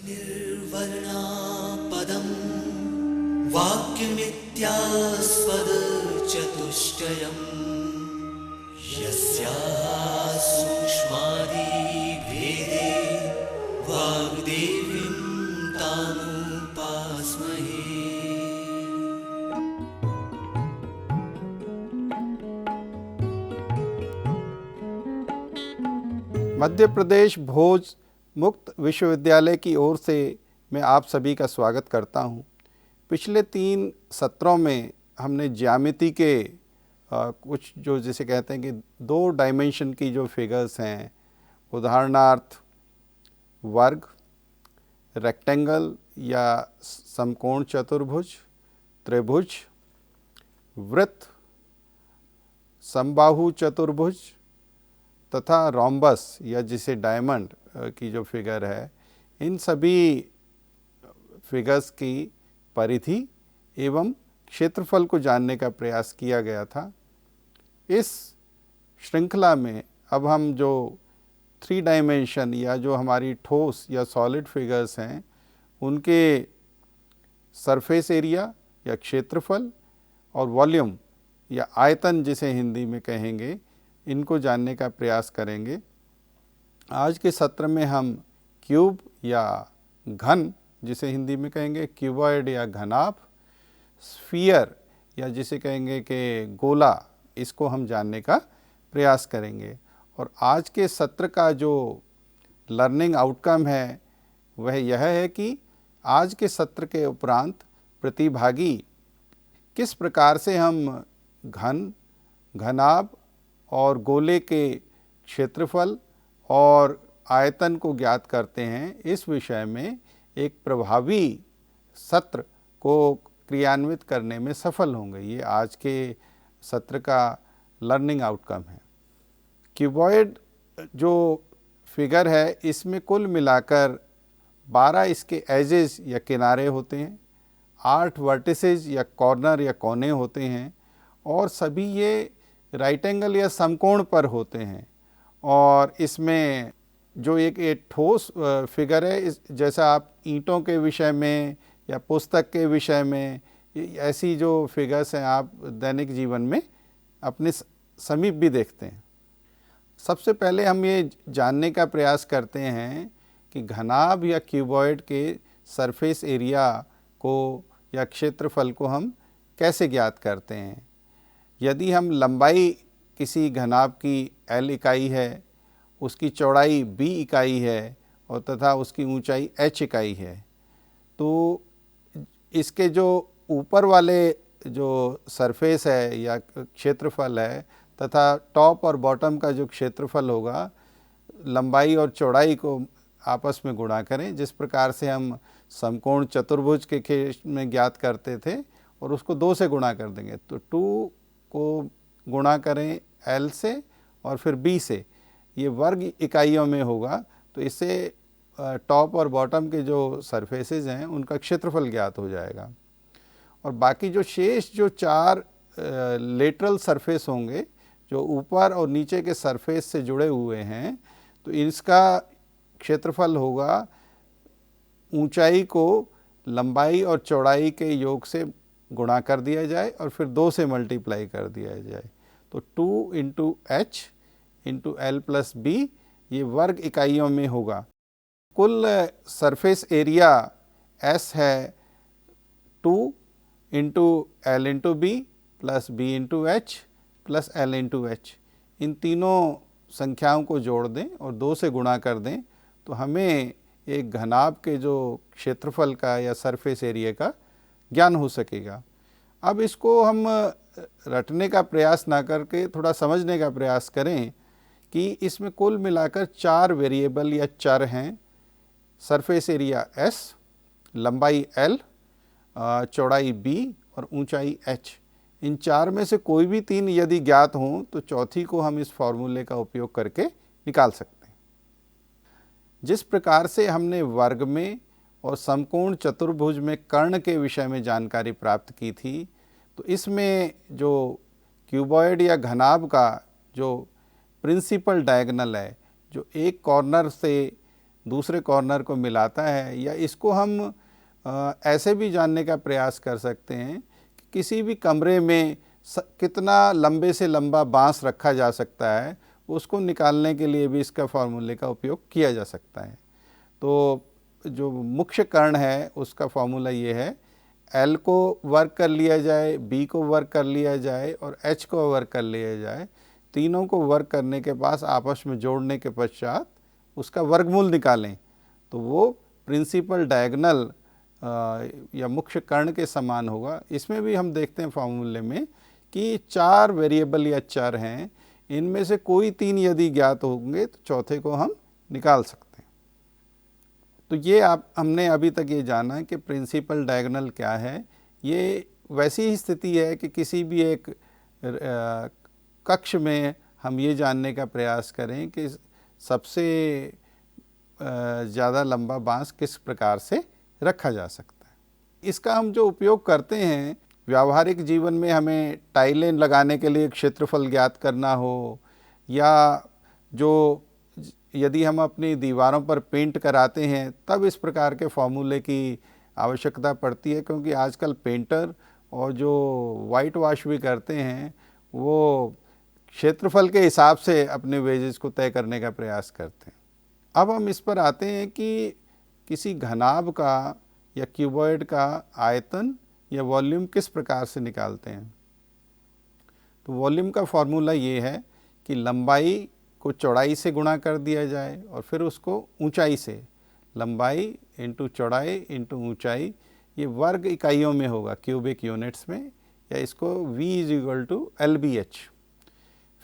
निर्वर्णा पदं वाक्यमित्यास्पदचतुष्टयम् यस्याः सूक्ष्मादिभेदे वाग्देवीं तामुपास्महे। मध्य प्रदेश भोज मुक्त विश्वविद्यालय की ओर से मैं आप सभी का स्वागत करता हूं। पिछले 3 सत्रों में हमने ज्यामिति के कुछ जो जिसे कहते हैं कि 2 डायमेंशन की जो फिगर्स हैं, उदाहरणार्थ वर्ग, रेक्टेंगल या समकोण चतुर्भुज, त्रिभुज, वृत्त, समबाहु चतुर्भुज तथा रोम्बस या जिसे डायमंड की जो फिगर है, इन सभी फिगर्स की परिधि एवं क्षेत्रफल को जानने का प्रयास किया गया था। इस श्रृंखला में अब हम जो 3 डायमेंशन या जो हमारी ठोस या सॉलिड फिगर्स हैं, उनके सरफेस एरिया या क्षेत्रफल और वॉल्यूम या आयतन जिसे हिंदी में कहेंगे, इनको जानने का प्रयास करेंगे। आज के सत्र में हम क्यूब या घन जिसे हिंदी में कहेंगे क्यूबॉइड या घनाभ, स्फीयर या जिसे कहेंगे कि गोला, इसको हम जानने का प्रयास करेंगे। और आज के सत्र का जो लर्निंग आउटकम है वह यह है कि आज के सत्र के उपरांत प्रतिभागी किस प्रकार से हम घन, घनाभ और गोले के क्षेत्रफल और आयतन को ज्ञात करते हैं, इस विषय में एक प्रभावी सत्र को क्रियान्वित करने में सफल होंगे। ये आज के सत्र का लर्निंग आउटकम है। क्यूबॉइड जो फिगर है, इसमें कुल मिलाकर 12 इसके एजेस या किनारे होते हैं, 8 वर्टिसेस या कॉर्नर या कोने होते हैं और सभी ये राइट एंगल या समकोण पर होते हैं। और इसमें जो एक ठोस फिगर है, जैसा आप ईंटों के विषय में या पुस्तक के विषय में ऐसी जो फिगर्स हैं आप दैनिक जीवन में अपने समीप भी देखते हैं। सबसे पहले हम ये जानने का प्रयास करते हैं कि घनाभ या क्यूबॉइड के सरफेस एरिया को या क्षेत्रफल को हम कैसे ज्ञात करते हैं। यदि हम लंबाई किसी घनाभ की L इकाई है, उसकी चौड़ाई B इकाई है और तथा उसकी ऊंचाई H इकाई है, तो इसके जो ऊपर वाले जो सरफेस है या क्षेत्रफल है तथा टॉप और बॉटम का जो क्षेत्रफल होगा, लंबाई और चौड़ाई को आपस में गुणा करें, जिस प्रकार से हम समकोण चतुर्भुज के केस में ज्ञात करते थे, और उसको 2 से गुणा कर देंगे। तो 2 को गुणा करें L से और फिर B से, ये वर्ग इकाइयों में होगा। तो इससे टॉप और बॉटम के जो सरफेसेस हैं उनका क्षेत्रफल ज्ञात हो जाएगा। और बाकी जो शेष जो 4 लेटरल सरफेस होंगे जो ऊपर और नीचे के सरफेस से जुड़े हुए हैं, तो इसका क्षेत्रफल होगा ऊंचाई को लंबाई और चौड़ाई के योग से गुणा कर दिया जाए और फिर 2 से मल्टीप्लाई कर दिया जाए। तो 2 into H into L plus B ये वर्ग इकाइयों में होगा। कुल सरफेस एरिया S है 2 into L into B plus B into H plus L into H। इन तीनों संख्याओं को जोड़ दें और 2 से गुणा कर दें, तो हमें एक घनाभ के जो क्षेत्रफल का या सरफेस एरिया का ज्ञान हो सकेगा। अब इसको हम रटने का प्रयास ना करके थोड़ा समझने का प्रयास करें कि इसमें कुल मिलाकर 4 वेरिएबल या चर हैं। सरफेस एरिया S, लंबाई L, चौड़ाई B और ऊंचाई H। इन 4 में से कोई भी 3 यदि ज्ञात हों तो चौथी को हम इस फॉर्मूले का उपयोग करके निकाल सकते हैं। जिस प्रकार से हमने वर्ग में और समकोण चतुर्भुज में कर्ण के विषय में जानकारी प्राप्त की थी, तो इसमें जो क्यूबॉइड या घनाभ का जो प्रिंसिपल डायगोनल है, जो एक कॉर्नर से दूसरे कॉर्नर को मिलाता है, या इसको हम ऐसे भी जानने का प्रयास कर सकते हैं कि किसी भी कमरे में कितना लंबे से लंबा बांस रखा जा सकता है, उसको निकालने के लिए भी इसका फार्मूले का उपयोग किया जा सकता है। तो जो मुख्य कर्ण है उसका फार्मूला ये है, L को वर्क कर लिया जाए, B को वर्क कर लिया जाए और H को वर्क कर लिया जाए। तीनों को वर्क करने के बाद आपस में जोड़ने के पश्चात उसका वर्गमूल निकालें तो वो प्रिंसिपल डायगोनल या मुख्य कर्ण के समान होगा। इसमें भी हम देखते हैं फार्मूले में कि 4 वेरिएबल या चर हैं, इनमें से कोई 3 यदि ज्ञात होंगे तो चौथे को हम निकाल सकते हैं। तो ये हमने अभी तक ये जाना है कि प्रिंसिपल डायगोनल क्या है। ये वैसी ही स्थिति है कि किसी भी एक कक्ष में हम ये जानने का प्रयास करें कि सबसे ज़्यादा लंबा बांस किस प्रकार से रखा जा सकता है। इसका हम जो उपयोग करते हैं व्यावहारिक जीवन में, हमें टाइलें लगाने के लिए क्षेत्रफल ज्ञात करना हो, या जो यदि हम अपनी दीवारों पर पेंट कराते हैं तब इस प्रकार के फॉर्मूले की आवश्यकता पड़ती है, क्योंकि आजकल पेंटर और जो वाइट वॉश भी करते हैं वो क्षेत्रफल के हिसाब से अपने वेजेस को तय करने का प्रयास करते हैं। अब हम इस पर आते हैं कि किसी घनाभ का या क्यूबॉइड का आयतन या वॉल्यूम किस प्रकार से निकालते हैं। तो वॉल्यूम का फॉर्मूला ये है कि लंबाई को चौड़ाई से गुणा कर दिया जाए और फिर उसको ऊंचाई से, लंबाई इंटू चौड़ाई इंटू ऊंचाई, ये वर्ग इकाइयों में होगा, क्यूबिक यूनिट्स में, या इसको V = LBH।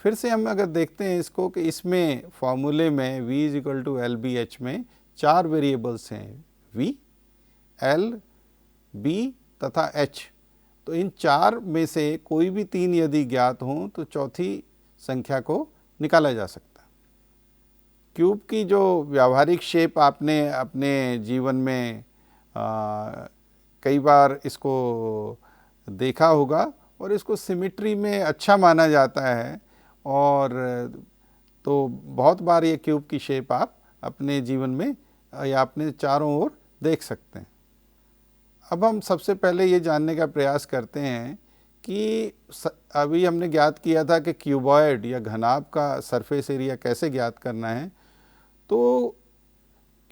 फिर से हम अगर देखते हैं इसको कि इसमें फॉर्मूले में V = LBH में 4 वेरिएबल्स हैं, V, L, B तथा H। तो इन 4 में से कोई भी 3 यदि ज्ञात हों तो चौथी संख्या को निकाला जा सकता है। क्यूब की जो व्यावहारिक शेप आपने अपने जीवन में कई बार इसको देखा होगा और इसको सिमेट्री में अच्छा माना जाता है, और तो बहुत बार ये क्यूब की शेप आप अपने जीवन में या अपने चारों ओर देख सकते हैं। अब हम सबसे पहले ये जानने का प्रयास करते हैं कि अभी हमने ज्ञात किया था कि क्यूबॉइड या घनाभ का सरफेस एरिया कैसे ज्ञात करना है। तो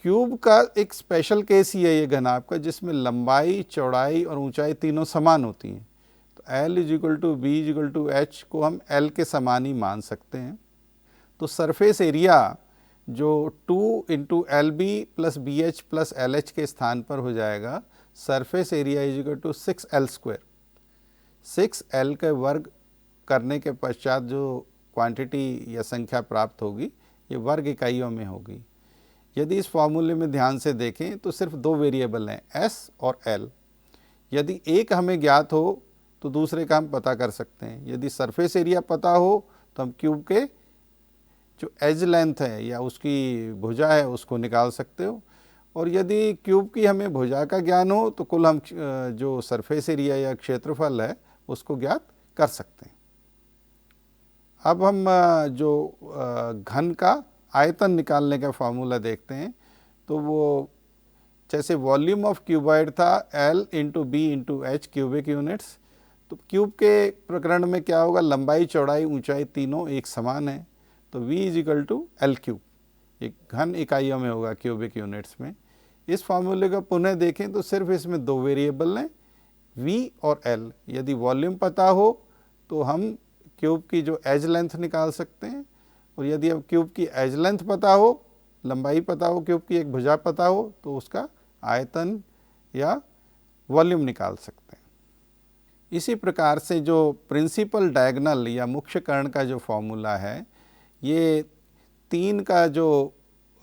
क्यूब का एक स्पेशल केस ही है ये घनाभ का, जिसमें लंबाई, चौड़ाई और ऊंचाई तीनों समान होती हैं। तो L = B = H को हम L के समान ही मान सकते हैं। तो सरफेस एरिया जो 2 × LB + BH + LH के स्थान पर हो जाएगा, सरफेस एरिया = 6L²। 6L के वर्ग करने के पश्चात जो क्वांटिटी या संख्या प्राप्त होगी ये वर्ग इकाइयों में होगी। यदि इस फॉर्मूले में ध्यान से देखें तो सिर्फ 2 वेरिएबल हैं, S और L। यदि एक हमें ज्ञात हो तो दूसरे का हम पता कर सकते हैं। यदि सरफेस एरिया पता हो तो हम क्यूब के जो एज लेंथ है या उसकी भुजा है उसको निकाल सकते हो, और यदि क्यूब की हमें भुजा का ज्ञान हो तो कुल हम जो सरफेस एरिया या क्षेत्रफल है उसको ज्ञात कर सकते हैं। अब हम जो घन का आयतन निकालने का फार्मूला देखते हैं। तो वो जैसे वॉल्यूम ऑफ क्यूबॉइड था L × B × H cubic units, तो क्यूब के प्रकरण में क्या होगा, लंबाई, चौड़ाई, ऊंचाई तीनों एक समान है। तो V = L³, एक घन इकाइयों में होगा क्यूबिक यूनिट्स में। इस फार्मूले को पुनः देखें तो सिर्फ इसमें 2 वेरिएबल हैं, V और L। यदि वॉल्यूम पता हो तो हम क्यूब की जो एज लेंथ निकाल सकते हैं, और यदि अब क्यूब की एज लेंथ पता हो, लंबाई पता हो, क्यूब की एक भुजा पता हो, तो उसका आयतन या वॉल्यूम निकाल सकते हैं। इसी प्रकार से जो प्रिंसिपल डायगोनल या मुख्य कर्ण का जो फॉर्मूला है, ये 3 का जो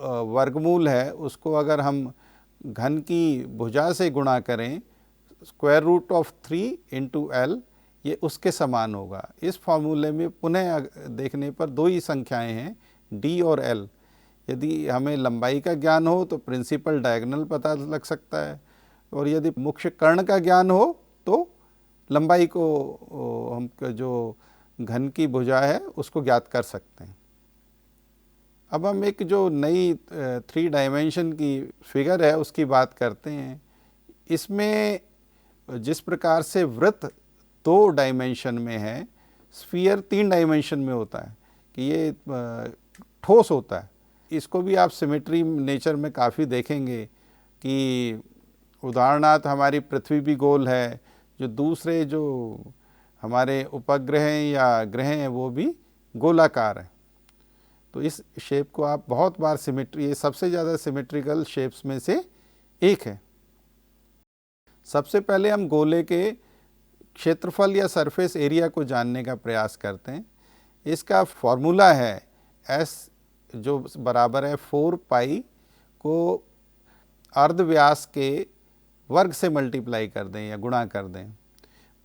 वर्गमूल है उसको अगर हम घन की भुजा से गुणा करें, √3 × L, ये उसके समान होगा। इस फॉर्मूले में पुनः देखने पर 2 ही संख्याएं हैं, D और L। यदि हमें लंबाई का ज्ञान हो तो प्रिंसिपल डायगोनल पता लग सकता है, और यदि मुख्य कर्ण का ज्ञान हो तो लंबाई को हम जो घन की भुजा है उसको ज्ञात कर सकते हैं। अब हम एक जो नई 3 डायमेंशन की फिगर है उसकी बात करते हैं। इसमें जिस प्रकार से वृत्त 2 डायमेंशन में है, स्फीयर 3 डायमेंशन में होता है कि ये ठोस होता है। इसको भी आप सिमेट्री नेचर में काफ़ी देखेंगे कि उदाहरणार्थ हमारी पृथ्वी भी गोल है, जो दूसरे जो हमारे उपग्रह हैं या ग्रह हैं वो भी गोलाकार हैं। तो इस शेप को आप बहुत बार सिमेट्री, ये सबसे ज़्यादा सिमेट्रिकल शेप्स में से एक है। सबसे पहले हम गोले के क्षेत्रफल या सरफेस एरिया को जानने का प्रयास करते हैं। इसका फॉर्मूला है S जो बराबर है 4 पाई को अर्ध व्यास के वर्ग से मल्टीप्लाई कर दें या गुणा कर दें।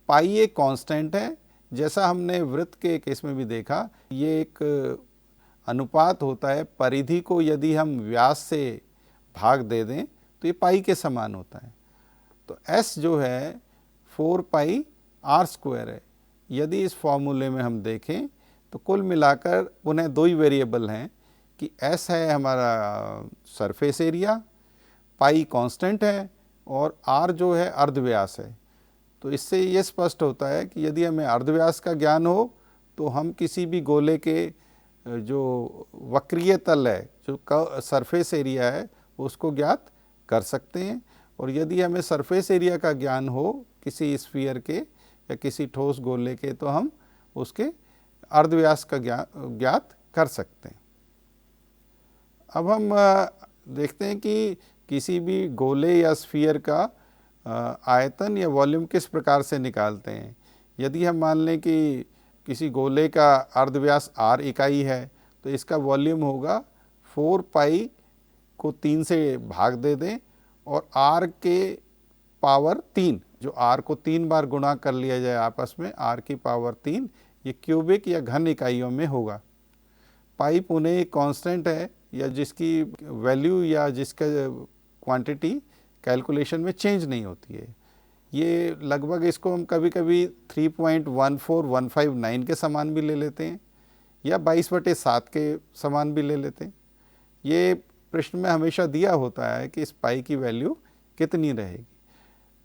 पाई एक कांस्टेंट है, जैसा हमने वृत्त के केस में भी देखा, ये एक अनुपात होता है। परिधि को यदि हम व्यास से भाग दे दें तो ये पाई के समान होता है। तो S जो है 4 पाई R स्क्वायर है। यदि इस फॉर्मूले में हम देखें तो कुल मिलाकर पुनः 2 ही वेरिएबल हैं कि S है हमारा सरफेस एरिया, पाई कांस्टेंट है और R जो है अर्धव्यास है। तो इससे ये स्पष्ट होता है कि यदि हमें अर्धव्यास का ज्ञान हो तो हम किसी भी गोले के जो वक्रीय तल है, जो सरफेस एरिया है, उसको ज्ञात कर सकते हैं। और यदि हमें सरफेस एरिया का ज्ञान हो किसी स्फीयर के या किसी ठोस गोले के, तो हम उसके अर्धव्यास का ज्ञात कर सकते हैं। अब हम देखते हैं कि किसी भी गोले या स्फीयर का आयतन या वॉल्यूम किस प्रकार से निकालते हैं। यदि हम मान लें कि किसी गोले का अर्धव्यास r इकाई है तो इसका वॉल्यूम होगा 4 पाई को 3 से भाग दे दें और r के पावर 3, जो r को 3 बार गुणा कर लिया जाए आपस में, r की पावर 3, ये क्यूबिक या घन इकाइयों में होगा। पाई पुनः एक कांस्टेंट है या जिसकी वैल्यू या जिसका क्वांटिटी कैलकुलेशन में चेंज नहीं होती है। ये लगभग, इसको हम कभी कभी 3.14159 के समान भी ले लेते हैं या 22/7 के समान भी ले लेते हैं। ये प्रश्न में हमेशा दिया होता है कि इस पाई की वैल्यू कितनी रहेगी।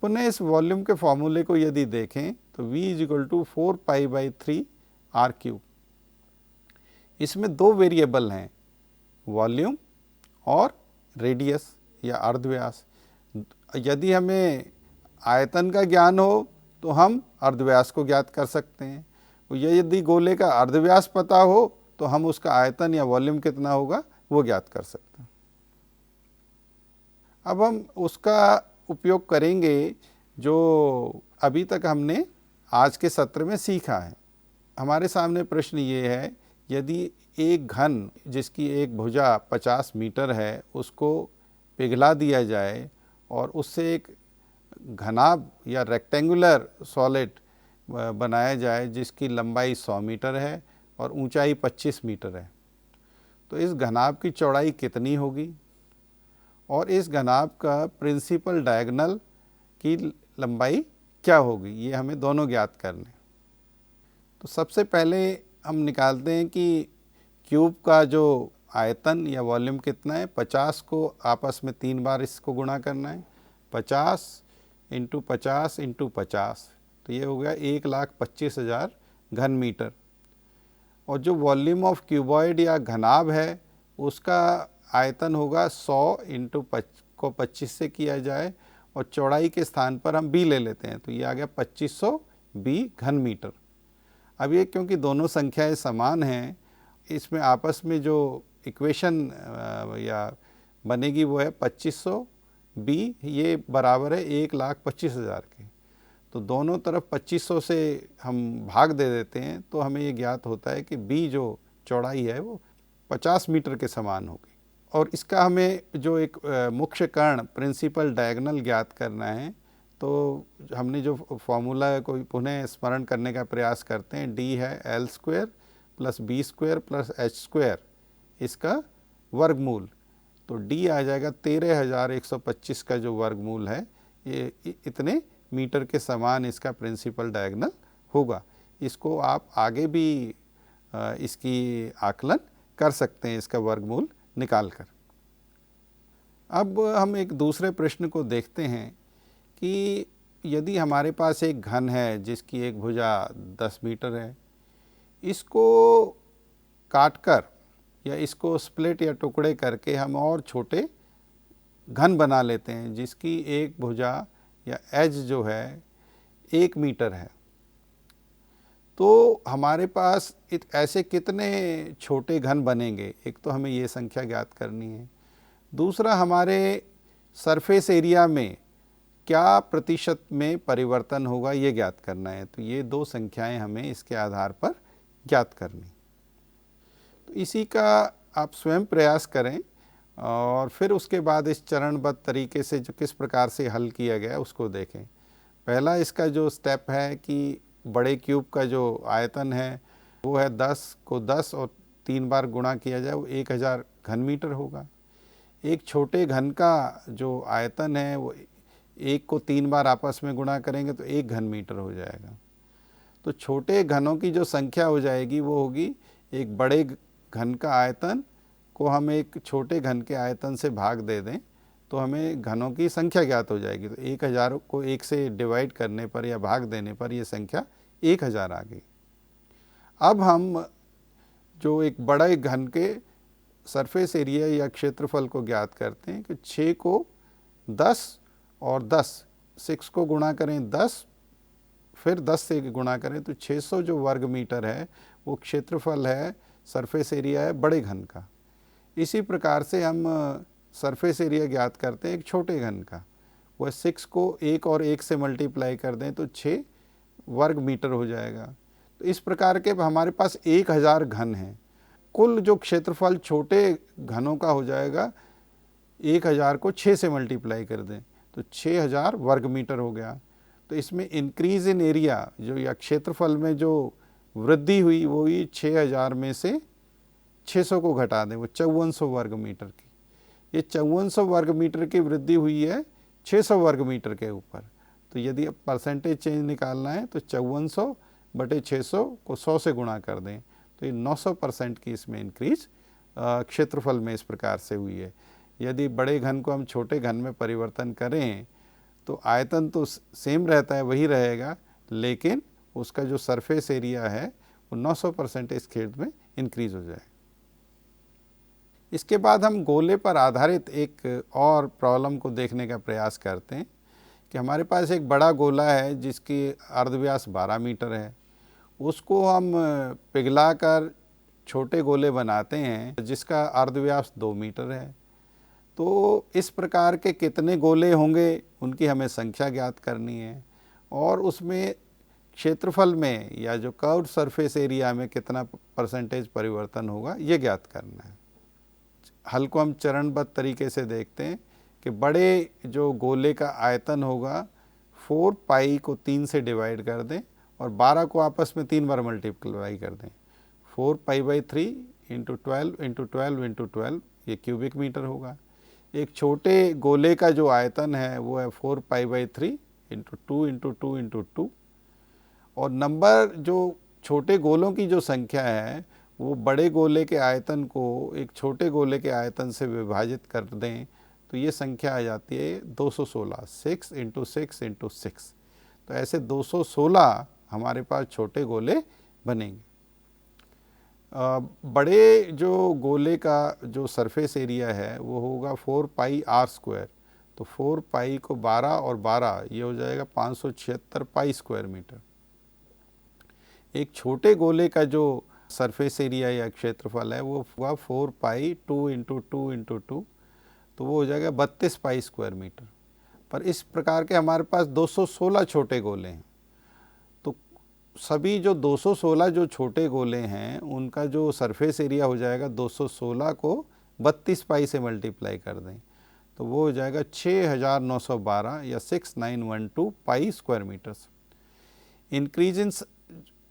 पुनः इस वॉल्यूम के फॉर्मूले को यदि देखें तो V = 4 पाई/3 r³। इसमें 2 वेरिएबल हैं, वॉल्यूम और रेडियस या अर्धव्यास। यदि हमें आयतन का ज्ञान हो तो हम अर्धव्यास को ज्ञात कर सकते हैं। यदि गोले का अर्धव्यास पता हो तो हम उसका आयतन या वॉल्यूम कितना होगा वो ज्ञात कर सकते हैं। अब हम उसका उपयोग करेंगे जो अभी तक हमने आज के सत्र में सीखा है। हमारे सामने प्रश्न ये है, यदि एक घन जिसकी एक भुजा 50 मीटर है उसको पिघला दिया जाए और उससे एक घनाभ या रेक्टेंगुलर सॉलिड बनाया जाए जिसकी लंबाई 100 मीटर है और ऊंचाई 25 मीटर है, तो इस घनाभ की चौड़ाई कितनी होगी और इस घनाभ का प्रिंसिपल डायगोनल की लंबाई क्या होगी, ये हमें दोनों ज्ञात करने। तो सबसे पहले हम निकालते हैं कि क्यूब का जो आयतन या वॉल्यूम कितना है। 50 को आपस में 3 बार इसको गुणा करना है, 50 × 50 × 50, तो ये हो गया 1,25,000 घन मीटर। और जो वॉल्यूम ऑफ क्यूबॉइड या घनाभ है उसका आयतन होगा 100 × 25 से किया जाए और चौड़ाई के स्थान पर हम b ले लेते हैं, तो ये आ गया 2500 b घन मीटर। अब ये क्योंकि दोनों संख्याएं समान हैं, इसमें आपस में जो इक्वेशन या बनेगी वो है 2500 b, ये बराबर है 1,25,000 के। तो दोनों तरफ 2500 से हम भाग दे देते हैं तो हमें ये ज्ञात होता है कि b जो चौड़ाई है वो 50 मीटर के समान होगी। और इसका हमें जो एक मुख्य कर्ण प्रिंसिपल डायगोनल ज्ञात करना है, तो हमने जो फॉर्मूला को पुनः स्मरण करने का प्रयास करते हैं, d है L² + B² + H², इसका वर्गमूल। तो d आ जाएगा 13,125 का जो वर्गमूल है, ये इतने मीटर के समान इसका प्रिंसिपल डायगोनल होगा। इसको आप आगे भी इसकी आकलन कर सकते हैं इसका वर्गमूल निकाल कर। अब हम एक दूसरे प्रश्न को देखते हैं कि यदि हमारे पास एक घन है जिसकी एक भुजा 10 मीटर है, इसको काटकर या इसको स्प्लिट या टुकड़े करके हम और छोटे घन बना लेते हैं जिसकी एक भुजा या एज जो है 1 मीटर है, तो हमारे पास ऐसे कितने छोटे घन बनेंगे। एक तो हमें ये संख्या ज्ञात करनी है, दूसरा हमारे सरफेस एरिया में क्या प्रतिशत में परिवर्तन होगा ये ज्ञात करना है। तो ये दो संख्याएं हमें इसके आधार पर ज्ञात करनी। तो इसी का आप स्वयं प्रयास करें और फिर उसके बाद इस चरणबद्ध तरीके से जो किस प्रकार से हल किया गया उसको देखें। पहला इसका जो स्टेप है कि बड़े क्यूब का जो आयतन है वो है 10 को 10 और 3 बार गुणा किया जाए, वो 1000 घन मीटर होगा। एक छोटे घन का जो आयतन है वो 1 को 3 बार आपस में गुणा करेंगे तो 1 घन मीटर हो जाएगा। तो छोटे घनों की जो संख्या हो जाएगी वो होगी एक बड़े घन का आयतन को हम एक छोटे घन के आयतन से भाग दे दें तो हमें घनों की संख्या ज्ञात हो जाएगी। तो 1000 को 1 से डिवाइड करने पर या भाग देने पर ये संख्या 1000 आ गई। अब हम जो एक बड़े घन के सरफेस एरिया या क्षेत्रफल को ज्ञात करते हैं कि 6 को 10 और 10, 6 को गुणा करें 10 फिर 10 से गुणा करें तो 600 जो वर्ग मीटर है वो क्षेत्रफल है, सरफेस एरिया है बड़े घन का। इसी प्रकार से हम सरफेस एरिया ज्ञात करते हैं एक छोटे घन का, वह 6 को 1 और 1 से मल्टीप्लाई कर दें तो 6 वर्ग मीटर हो जाएगा। तो इस प्रकार के हमारे पास 1000 घन हैं। कुल जो क्षेत्रफल छोटे घनों का हो जाएगा 1000 को 6 से मल्टीप्लाई कर दें तो 6000 वर्ग मीटर हो गया। तो इसमें इंक्रीज इन एरिया जो या क्षेत्रफल में जो वृद्धि हुई वो हुई 6000 में से 600 को घटा दें, वो 5400 वर्ग मीटर की। ये 5400 वर्ग मीटर की वृद्धि हुई है 600 वर्ग मीटर के ऊपर। तो यदि अब परसेंटेज चेंज निकालना है तो 5400 बटे 600 को 100 से गुणा कर दें तो ये 900% की इसमें इंक्रीज क्षेत्रफल में इस प्रकार से हुई है। यदि बड़े घन को हम छोटे घन में परिवर्तन करें तो आयतन तो सेम रहता है, वही रहेगा, लेकिन उसका जो सरफेस एरिया है वो 900% इस खेद में इंक्रीज हो जाए। इसके बाद हम गोले पर आधारित एक और प्रॉब्लम को देखने का प्रयास करते हैं कि हमारे पास एक बड़ा गोला है जिसकी अर्धव्यास 12 मीटर है, उसको हम पिघलाकर छोटे गोले बनाते हैं जिसका अर्धव्यास 2 मीटर है। तो इस प्रकार के कितने गोले होंगे उनकी हमें संख्या ज्ञात करनी है और उसमें क्षेत्रफल में या जो कर्व्ड सरफेस एरिया में कितना परसेंटेज परिवर्तन होगा ये ज्ञात करना है। हल को हम चरणबद्ध तरीके से देखते हैं कि बड़े जो गोले का आयतन होगा 4 पाई को 3 से डिवाइड कर दें और 12 को आपस में 3 बार मल्टीप्लाई कर दें। 4 pi by 3 into 12 into 12 into 12 ये क्यूबिक मीटर होगा। एक छोटे गोले का जो आयतन है वो है 4 pi by 3 into 2 into 2 into 2 और नंबर जो छोटे गोलों की जो संख्या है वो बड़े गोले के आयतन को एक छोटे गोले के आयतन से विभाजित कर दें तो ये संख्या आ जाती है 216, 6 इंटू 6 इंटू 6। तो ऐसे 216 हमारे पास छोटे गोले बनेंगे। बड़े जो गोले का जो सरफेस एरिया है वो होगा 4 पाई आर स्क्वायर। तो 4 पाई को 12 और 12 ये हो जाएगा 576 पाई स्क्वायर मीटर। एक छोटे गोले का जो सरफेस एरिया या क्षेत्रफल है वो हुआ 4 पाई 2 इंटू 2 इंटू 2 तो वो हो जाएगा 32 पाई स्क्वायर मीटर। पर इस प्रकार के हमारे पास 216 छोटे गोले हैं। तो सभी जो 216 जो छोटे गोले हैं उनका जो सरफेस एरिया हो जाएगा 216 को 32 पाई से मल्टीप्लाई कर दें तो वो हो जाएगा 6912 या 6912 pi square metres. Increase in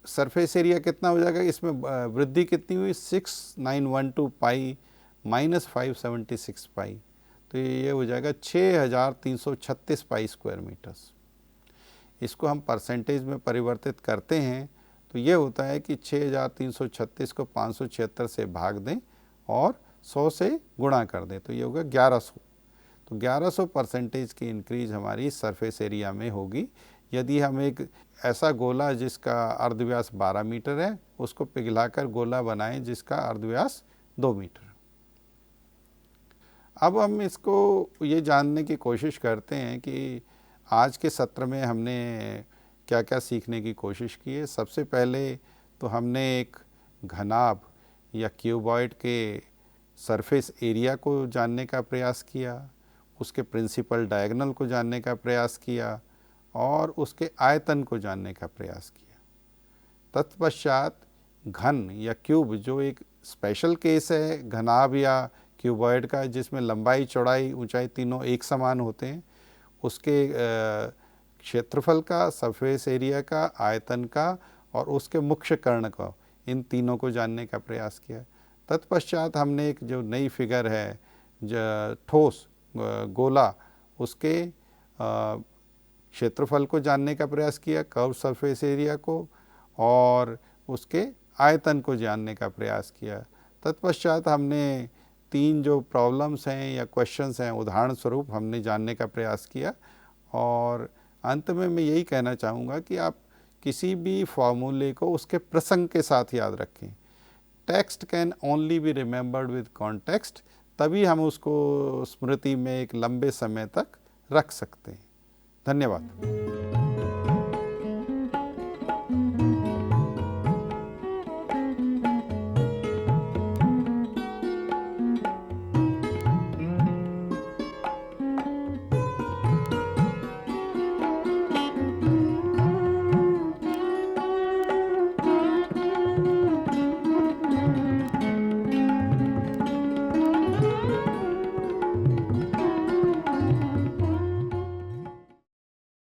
surface area कितना हो जाएगा, इसमें वृद्धि कितनी हुई 6912 पाई माइनस 576 पाई तो ये हो जाएगा 6336 पाई स्क्वायर मीटर्स। इसको हम परसेंटेज में परिवर्तित करते हैं तो ये होता है कि 6336 को 576 से भाग दें और 100 से गुणा कर दें तो ये होगा 1100। तो 1100% की इंक्रीज हमारी सरफेस एरिया में होगी यदि हम एक ऐसा गोला जिसका अर्धव्यास 12 मीटर है उसको पिघलाकर गोला बनाएं जिसका अर्धव्यास 2 मीटर। अब हम इसको ये जानने की कोशिश करते हैं कि आज के सत्र में हमने क्या क्या सीखने की कोशिश की है। सबसे पहले तो हमने एक घनाभ या क्यूबॉइड के सरफेस एरिया को जानने का प्रयास किया, उसके प्रिंसिपल डायगोनल को जानने का प्रयास किया और उसके आयतन को जानने का प्रयास किया। तत्पश्चात घन या क्यूब जो एक स्पेशल केस है घनाभ या क्यूबॉइड का जिसमें लंबाई चौड़ाई ऊंचाई तीनों एक समान होते हैं, उसके क्षेत्रफल का, सरफेस एरिया का, आयतन का और उसके मुख्य कर्ण का, इन तीनों को जानने का प्रयास किया। तत्पश्चात हमने एक जो नई फिगर है ठोस गोला उसके क्षेत्रफल को जानने का प्रयास किया, कर्व सरफेस एरिया को और उसके आयतन को जानने का प्रयास किया। तत्पश्चात हमने 3 जो प्रॉब्लम्स हैं या क्वेश्चंस हैं उदाहरण स्वरूप हमने जानने का प्रयास किया। और अंत में मैं यही कहना चाहूँगा कि आप किसी भी फॉर्मूले को उसके प्रसंग के साथ याद रखें। Text can only be remembered with context, तभी हम उसको स्मृति में एक लंबे समय तक रख सकते हैं। धन्यवाद।